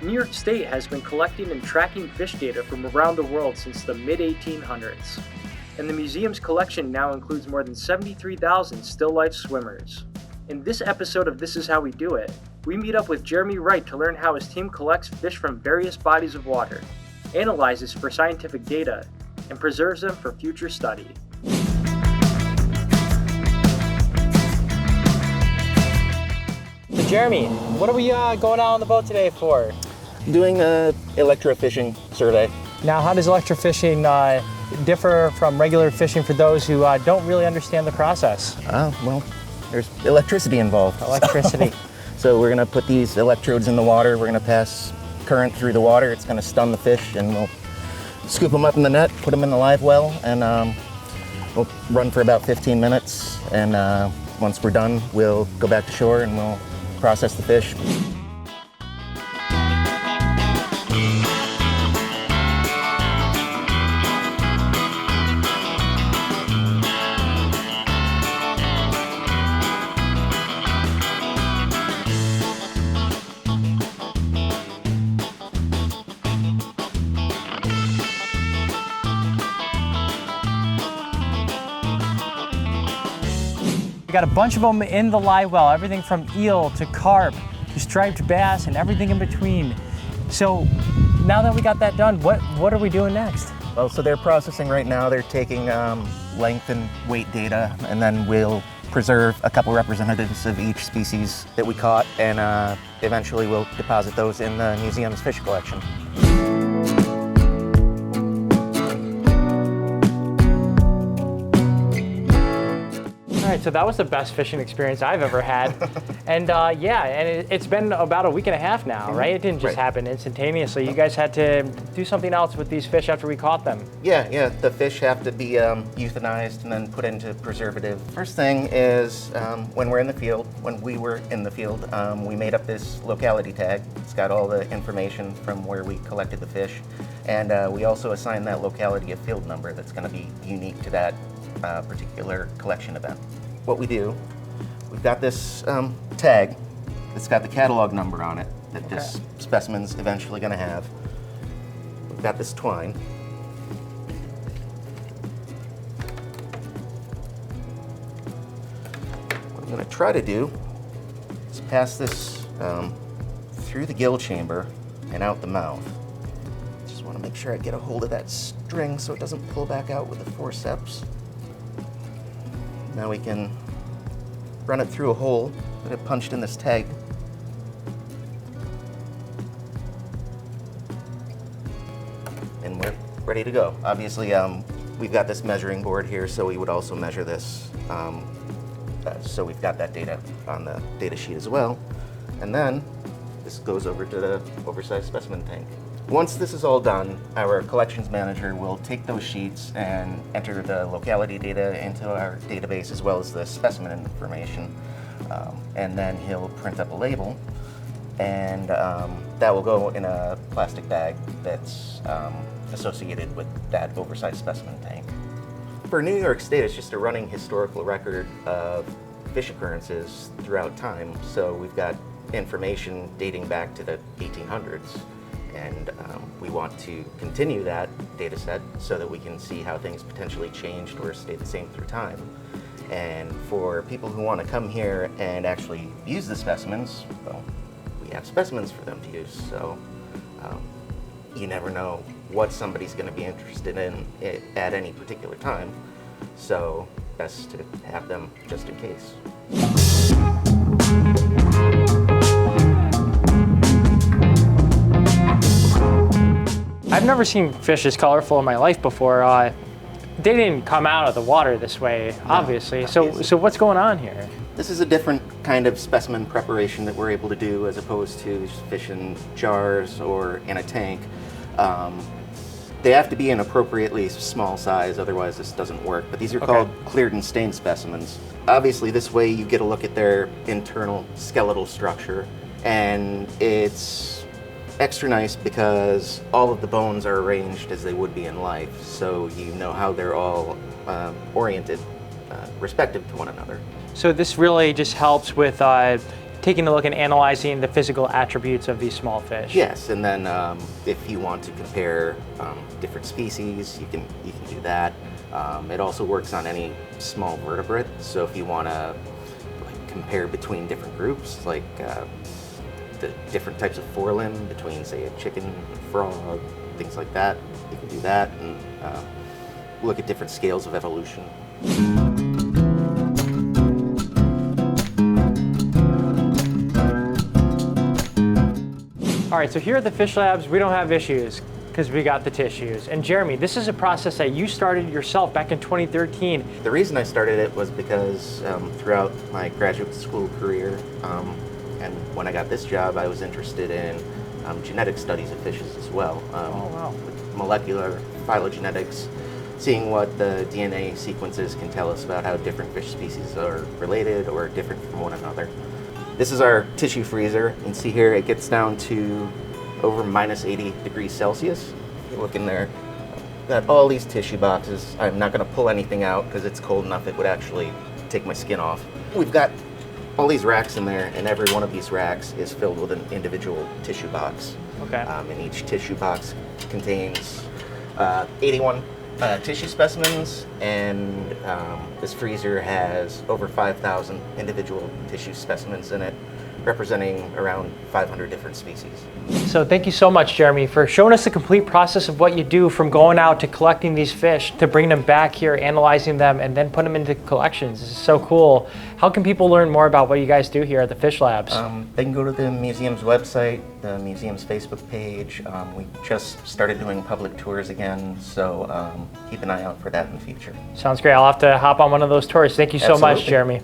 New York State has been collecting and tracking fish data from around the world since the mid-1800s, and the museum's collection now includes more than 73,000 still-life swimmers. In this episode of This Is How We Do It, we meet up with Jeremy Wright to learn how his team collects fish from various bodies of water, analyzes for scientific data, and preserves them for future study. So Jeremy, what are we going out on the boat today for? Doing a electrofishing survey. Now, how does electrofishing differ from regular fishing for those who don't really understand the process? Well, there's electricity involved. Electricity. So we're gonna put these electrodes in the water, we're gonna pass current through the water, it's gonna stun the fish, and we'll scoop them up in the net, put them in the live well, and we'll run for about 15 minutes, and once we're done, we'll go back to shore and we'll process the fish. We got a bunch of them in the live well, everything from eel to carp to striped bass and everything in between. So now that we got that done, what are we doing next? Well, so they're processing right now, they're taking length and weight data, and then we'll preserve a couple representatives of each species that we caught, and eventually we'll deposit those in the museum's fish collection. All right, so that was the best fishing experience I've ever had. And it's been about a week and a half now, right? It didn't just happen instantaneously. You guys had to do something else with these fish after we caught them. Yeah, the fish have to be euthanized and then put into preservative. First thing is when we were in the field, we made up this locality tag. It's got all the information from where we collected the fish. And we also assigned that locality a field number that's gonna be unique to that particular collection event. What we do, we've got this tag that's got the catalog number on it that this specimen's eventually going to have. We've got this twine. What I'm going to try to do is pass this through the gill chamber and out the mouth. Just want to make sure I get a hold of that string so it doesn't pull back out with the forceps. Now we can run it through a hole that I punched in this tag. And we're ready to go. Obviously, we've got this measuring board here, so we would also measure this. So we've got that data on the data sheet as well. And then this goes over to the oversized specimen tank. Once this is all done, our collections manager will take those sheets and enter the locality data into our database as well as the specimen information. And then he'll print up a label, and that will go in a plastic bag that's associated with that oversized specimen tank. For New York State, it's just a running historical record of fish occurrences throughout time. So we've got information dating back to the 1800s. And we want to continue that data set so that we can see how things potentially changed or stayed the same through time. And for people who want to come here and actually use the specimens, well, we have specimens for them to use. So you never know what somebody's going to be interested in at any particular time. So best to have them just in case. I've never seen fish as colorful in my life before. They didn't come out of the water this way, obviously. No, So what's going on here? This is a different kind of specimen preparation that we're able to do as opposed to fish in jars or in a tank. They have to be an appropriately small size, otherwise this doesn't work. But these are called cleared and stained specimens. Obviously this way you get a look at their internal skeletal structure, and it's extra nice because all of the bones are arranged as they would be in life, so you know how they're all oriented respective to one another. So this really just helps with taking a look and analyzing the physical attributes of these small fish. Yes, and then if you want to compare different species, you can do that. It also works on any small vertebrate. So if you want to compare between different groups, like the different types of forelimb between, say, a chicken, a frog, things like that, you can do that and look at different scales of evolution. All right, so here at the Fish Labs, we don't have issues because we got the tissues. And Jeremy, this is a process that you started yourself back in 2013. The reason I started it was because throughout my graduate school career and when I got this job, I was interested in genetic studies of fishes as well. Oh, wow. Molecular phylogenetics, seeing what the DNA sequences can tell us about how different fish species are related or different from one another. This is our tissue freezer. You can see here it gets down to over minus 80 degrees Celsius. You look in there, got all these tissue boxes. I'm not going to pull anything out because it's cold enough it would actually take my skin off. We've got all these racks in there, and every one of these racks is filled with an individual tissue box. Okay. And each tissue box contains 81 tissue specimens, and this freezer has over 5,000 individual tissue specimens in it, representing around 500 different species. So thank you so much, Jeremy, for showing us the complete process of what you do from going out to collecting these fish to bringing them back here, analyzing them, and then putting them into collections. This is so cool. How can people learn more about what you guys do here at the Fish Labs? They can go to the museum's website, the museum's Facebook page. We just started doing public tours again, so keep an eye out for that in the future. Sounds great. I'll have to hop on one of those tours. Thank you so much, Absolutely. Jeremy.